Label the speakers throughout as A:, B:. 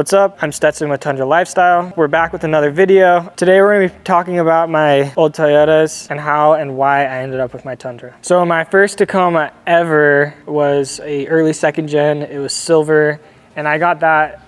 A: What's up? I'm Stetson with Tundra Lifestyle. We're back with another video. Today we're going to be talking about my old Toyotas and how and why I ended up with my Tundra. So my first Tacoma ever was a early second gen. It was silver, and I got that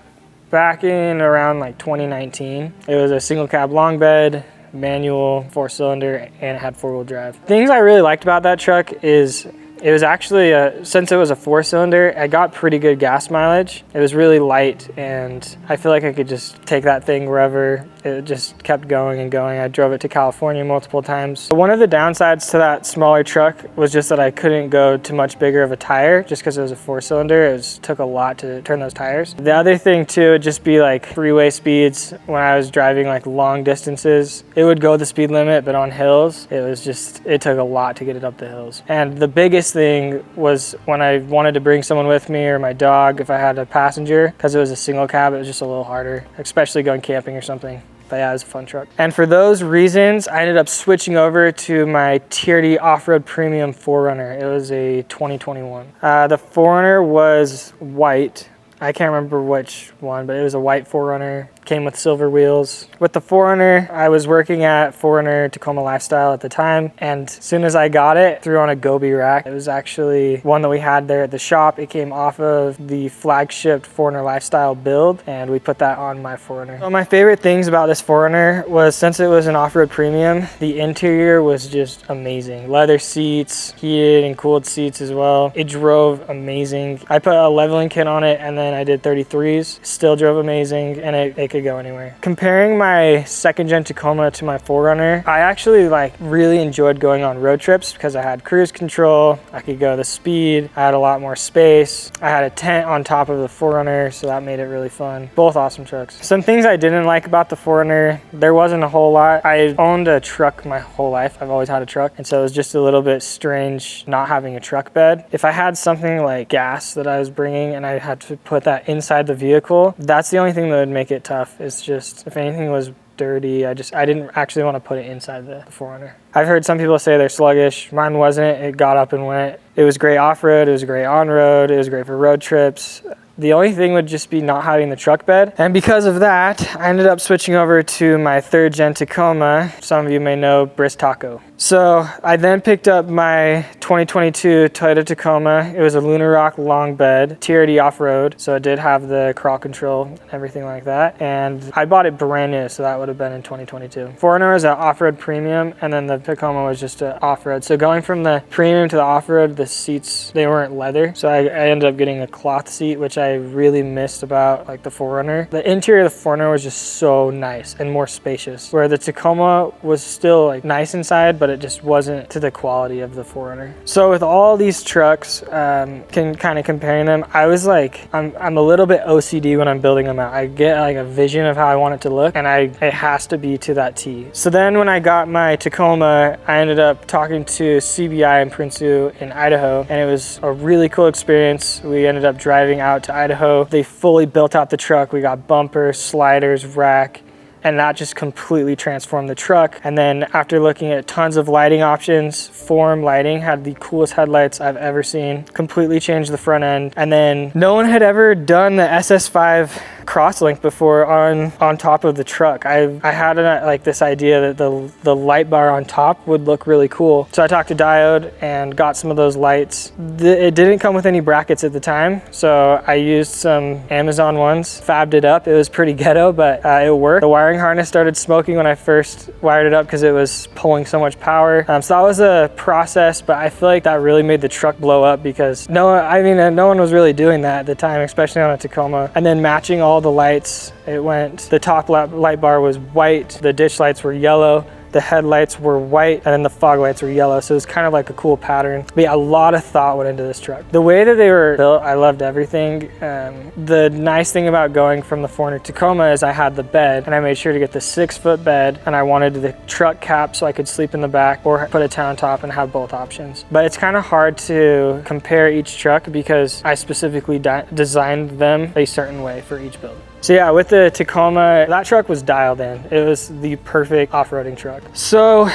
A: back in around like 2019. It was a single cab long bed, manual, 4-cylinder, and it had 4-wheel drive. Things I really liked about that truck is it was actually, since it was a 4-cylinder, I got pretty good gas mileage. It was really light, and I feel like I could just take that thing wherever. It just kept going and going. I drove it to California multiple times. One of the downsides to that smaller truck was just that I couldn't go to much bigger of a tire just because it was a 4-cylinder. It took a lot to turn those tires. The other thing too would just be like freeway speeds. When I was driving like long distances, it would go the speed limit, but on hills, it took a lot to get it up the hills. And the biggest thing was when I wanted to bring someone with me or my dog, if I had a passenger, because it was a single cab, it was just a little harder, especially going camping or something. But yeah, it was a fun truck. And for those reasons, I ended up switching over to my TRD off-road premium 4Runner. It was a 2021. The 4Runner was white. I can't remember which one, but it was a white 4Runner. Came with silver wheels. With the 4Runner, I was working at 4Runner Tacoma Lifestyle at the time, and as soon as I got it, threw on a Gobi rack. It was actually one that we had there at the shop. It came off of the flagship 4Runner Lifestyle build, and we put that on my 4Runner. So my favorite things about this 4Runner was, since it was an off-road premium, the interior was just amazing. Leather seats, heated and cooled seats as well. It drove amazing. I put a leveling kit on it, and then I did 33s. Still drove amazing, and it could go anywhere. Comparing my second gen Tacoma to my 4Runner, I actually really enjoyed going on road trips because I had cruise control, I could go the speed, I had a lot more space, I had a tent on top of the 4Runner, so that made it really fun. Both awesome trucks. Some things I didn't like about the 4Runner, there wasn't a whole lot. I owned a truck my whole life. I've always had a truck, and so it was just a little bit strange not having a truck bed. If I had something like gas that I was bringing and I had to put that inside the vehicle, that's the only thing that would make it tough. It's just, if anything was dirty, I didn't actually want to put it inside the 4Runner. I've heard some people say they're sluggish. Mine wasn't. It got up and went. It was great off-road. It was great on-road. It was great for road trips. The only thing would just be not having the truck bed. And because of that, I ended up switching over to my third gen Tacoma. Some of you may know Brisk Taco. So I then picked up my 2022 Toyota Tacoma. It was a Lunar Rock long bed, TRD off-road. So it did have the crawl control and everything like that. And I bought it brand new, so that would have been in 2022. 4Runner was an off-road premium, and then the Tacoma was just an off-road. So going from the premium to the off-road, the seats, they weren't leather. So I ended up getting a cloth seat, which I really missed about the 4Runner. The interior of the 4Runner was just so nice and more spacious, where the Tacoma was still nice inside, but it just wasn't to the quality of the 4Runner. So with all these trucks, kind of comparing them, I was I'm a little bit OCD when I'm building them out. I get a vision of how I want it to look, and it has to be to that T. So then when I got my Tacoma, I ended up talking to CBI in Princeton in Idaho, and it was a really cool experience. We ended up driving out to Idaho. They fully built out the truck. We got bumpers, sliders, rack, and that just completely transformed the truck. And then after looking at tons of lighting options, Form Lighting had the coolest headlights I've ever seen. Completely changed the front end. And then no one had ever done the SS5 crosslink before on top of the truck. I had this idea that the light bar on top would look really cool. So I talked to Diode and got some of those lights. It didn't come with any brackets at the time, so I used some Amazon ones, fabbed it up. It was pretty ghetto, but it worked. The wiring harness started smoking when I first wired it up because it was pulling so much power. So that was a process, but I feel like that really made the truck blow up because no one was really doing that at the time, especially on a Tacoma. And then matching all the lights, the top light bar was white, the ditch lights were yellow, the headlights were white, and then the fog lights were yellow. So it was kind of like a cool pattern. But yeah, a lot of thought went into this truck. The way that they were built, I loved everything. The nice thing about going from the 4Runner Tacoma is I had the bed, and I made sure to get the 6-foot bed, and I wanted the truck cap so I could sleep in the back or put a tent on top and have both options. But it's kind of hard to compare each truck because I specifically designed them a certain way for each build. So yeah, with the Tacoma, that truck was dialed in. It was the perfect off-roading truck. So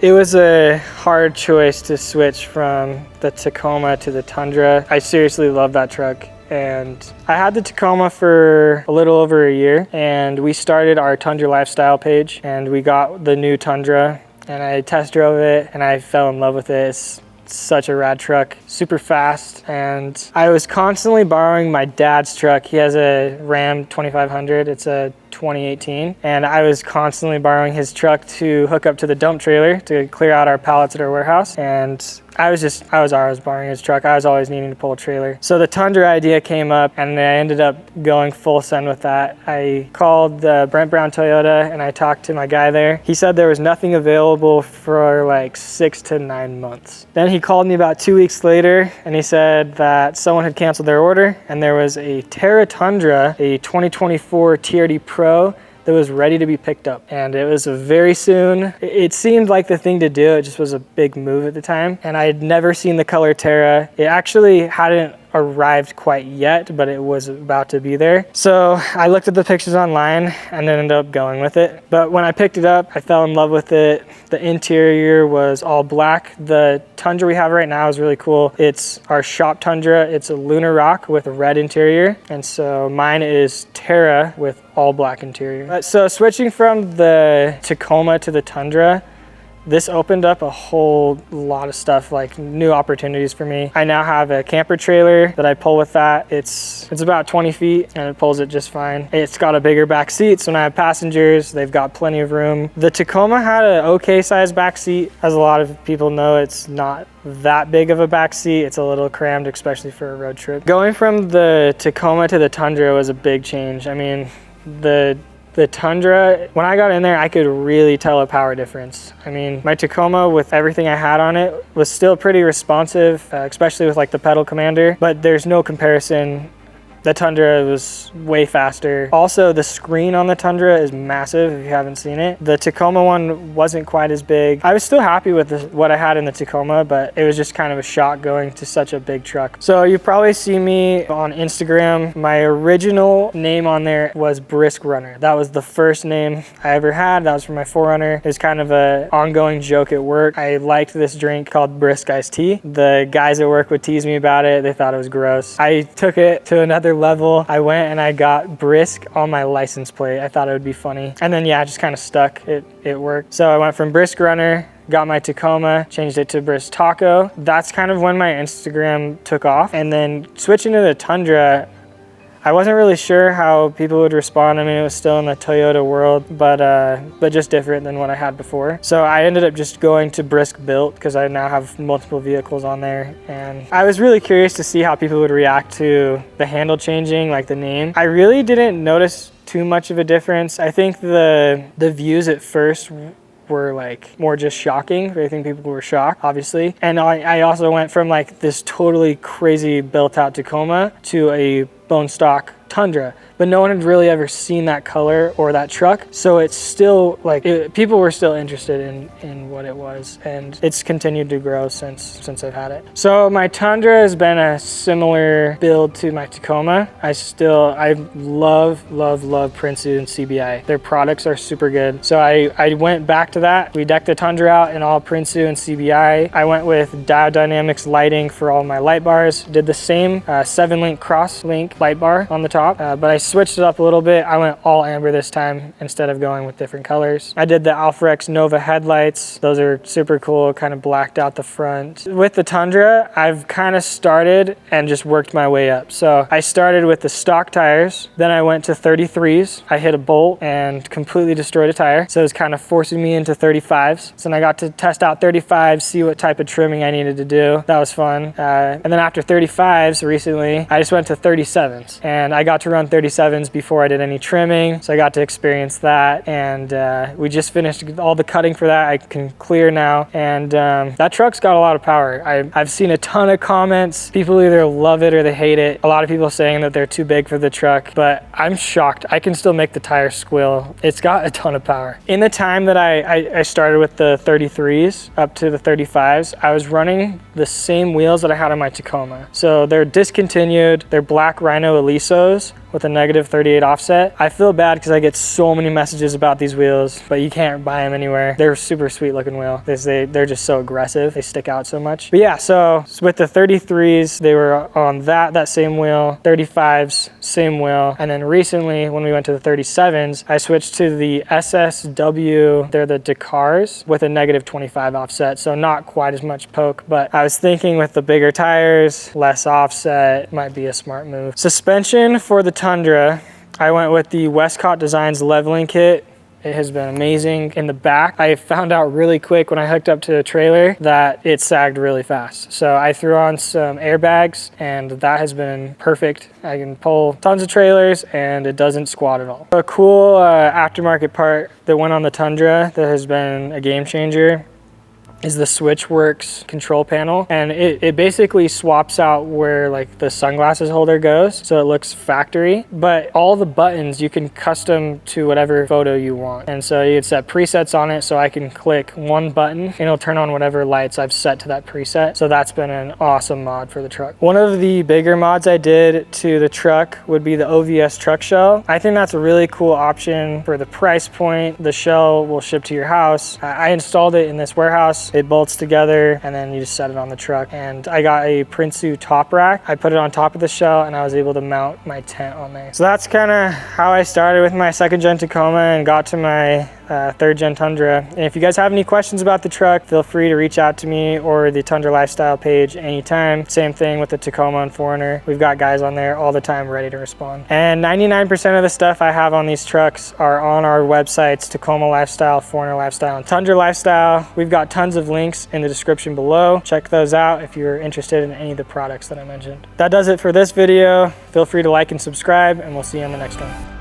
A: it was a hard choice to switch from the Tacoma to the Tundra. I seriously love that truck. and I had the Tacoma for a little over a year, and we started our Tundra Lifestyle page, and we got the new Tundra, and I test drove it, and I fell in love with it. It's such a rad truck, super fast, and I was constantly borrowing my dad's truck. He has a Ram 2500. It's a 2018, and I was constantly borrowing his truck to hook up to the dump trailer to clear out our pallets at our warehouse, and I was always borrowing his truck. I was always needing to pull a trailer. So the Tundra idea came up, and I ended up going full send with that. I called Brent Brown Toyota, and I talked to my guy there. He said there was nothing available for like 6 to 9 months. Then he called me about 2 weeks later, and he said that someone had canceled their order, and there was a Terra Tundra, a 2024 TRD Pro that was ready to be picked up, and it was very soon. It seemed like the thing to do. It just was a big move at the time, and I had never seen the color Terra. It actually hadn't arrived quite yet, but it was about to be there. So I looked at the pictures online and then ended up going with it. But when I picked it up, I fell in love with it. The interior was all black. The Tundra we have right now is really cool. It's our shop Tundra. It's a lunar rock with a red interior, and so mine is Terra with all black interior. So switching from the Tacoma to the Tundra, this opened up a whole lot of stuff, like new opportunities for me. I now have a camper trailer that I pull with that. It's about 20 feet and it pulls it just fine. It's got a bigger back seat, so when I have passengers, they've got plenty of room. The Tacoma had an okay sized back seat. As a lot of people know, it's not that big of a back seat. It's a little crammed, especially for a road trip. Going from the Tacoma to the Tundra was a big change. I mean, the Tundra, when I got in there, I could really tell a power difference. I mean, my Tacoma, with everything I had on it, was still pretty responsive, especially with like the pedal commander, but there's no comparison. The Tundra was way faster. Also, the screen on the Tundra is massive if you haven't seen it. The Tacoma one wasn't quite as big. I was still happy with what I had in the Tacoma, but it was just kind of a shock going to such a big truck. So you probably see me on Instagram. My original name on there was Brisk Runner. That was the first name I ever had. That was for my 4Runner. It was kind of an ongoing joke at work. I liked this drink called Brisk Iced Tea. The guys at work would tease me about it. They thought it was gross. I took it to another level. I went and I got Brisk on my license plate. I thought it would be funny. And then yeah, it just kind of stuck. It worked. So I went from Brisk Runner, got my Tacoma, changed it to Brisk Taco. That's kind of when my Instagram took off. And then switching to the Tundra, I wasn't really sure how people would respond. I mean, it was still in the Toyota world, but just different than what I had before. So I ended up just going to Brisk Built because I now have multiple vehicles on there. And I was really curious to see how people would react to the handle changing, like the name. I really didn't notice too much of a difference. I think the views at first were like more just shocking. I think people were shocked, obviously. And I also went from like this totally crazy built out Tacoma to a bone stock Tundra, but no one had really ever seen that color or that truck. So it's still like, people were still interested in what it was, and it's continued to grow since I've had it. So my Tundra has been a similar build to my Tacoma. I love Prinsu and CBI. Their products are super good. So I went back to that. We decked the Tundra out in all Prinsu and CBI. I went with Diodynamics lighting for all my light bars. Did the same 7-link cross-link light bar on the top, but I switched it up a little bit. I went all amber this time instead of going with different colors. I did the Alpharex Nova headlights. Those are super cool, kind of blacked out the front. With the Tundra, I've kind of started and just worked my way up. So I started with the stock tires, then I went to 33s. I hit a bolt and completely destroyed a tire. So it was kind of forcing me into 35s. So then I got to test out 35s, see what type of trimming I needed to do. That was fun. And then after 35s recently, I just went to 37s. And I got to run 37s before I did any trimming, so I got to experience that. And we just finished all the cutting for that. I can clear now, and that truck's got a lot of power. I've seen a ton of comments. People either love it or they hate it. A lot of people saying that they're too big for the truck, but I'm shocked. I can still make the tires squeal. It's got a ton of power. In the time that I started with the 33s up to the 35s, I was running the same wheels that I had on my Tacoma. So they're discontinued. They're black Rhino Elisos with a negative 38 offset. I feel bad because I get so many messages about these wheels, but you can't buy them anywhere. They're a super sweet looking wheel. They're just so aggressive. They stick out so much. But yeah, so with the 33s, they were on that same wheel, 35s, same wheel. And then recently when we went to the 37s, I switched to the SSW, they're the Dakars with a negative 25 offset. So not quite as much poke, but I was thinking with the bigger tires, less offset, might be a smart move. Suspension for the Tundra, I went with the Westcott Designs leveling kit. It has been amazing. In the back, I found out really quick when I hooked up to the trailer that it sagged really fast. So I threw on some airbags and that has been perfect. I can pull tons of trailers and it doesn't squat at all. A cool aftermarket part that went on the Tundra that has been a game changer is the Switchworx control panel, and it basically swaps out where like the sunglasses holder goes, so it looks factory, but all the buttons you can custom to whatever photo you want. And so you can set presets on it, so I can click one button and it'll turn on whatever lights I've set to that preset. So that's been an awesome mod for the truck. One of the bigger mods I did to the truck would be the OVS truck shell. I think that's a really cool option for the price point. The shell will ship to your house. I installed it in this warehouse. It bolts together and then you just set it on the truck. And I got a Prinsu top rack. I put it on top of the shell and I was able to mount my tent on there. So that's kind of how I started with my 2nd gen Tacoma and got to my 3rd gen Tundra. And if you guys have any questions about the truck, feel free to reach out to me or the Tundra Lifestyle page anytime. Same thing with the Tacoma and 4Runner. We've got guys on there all the time ready to respond. And 99% of the stuff I have on these trucks are on our websites, Tacoma Lifestyle, 4Runner Lifestyle, and Tundra Lifestyle. We've got tons of links in the description below. Check those out if you're interested in any of the products that I mentioned. That does it for this video. Feel free to like and subscribe, and we'll see you on the next one.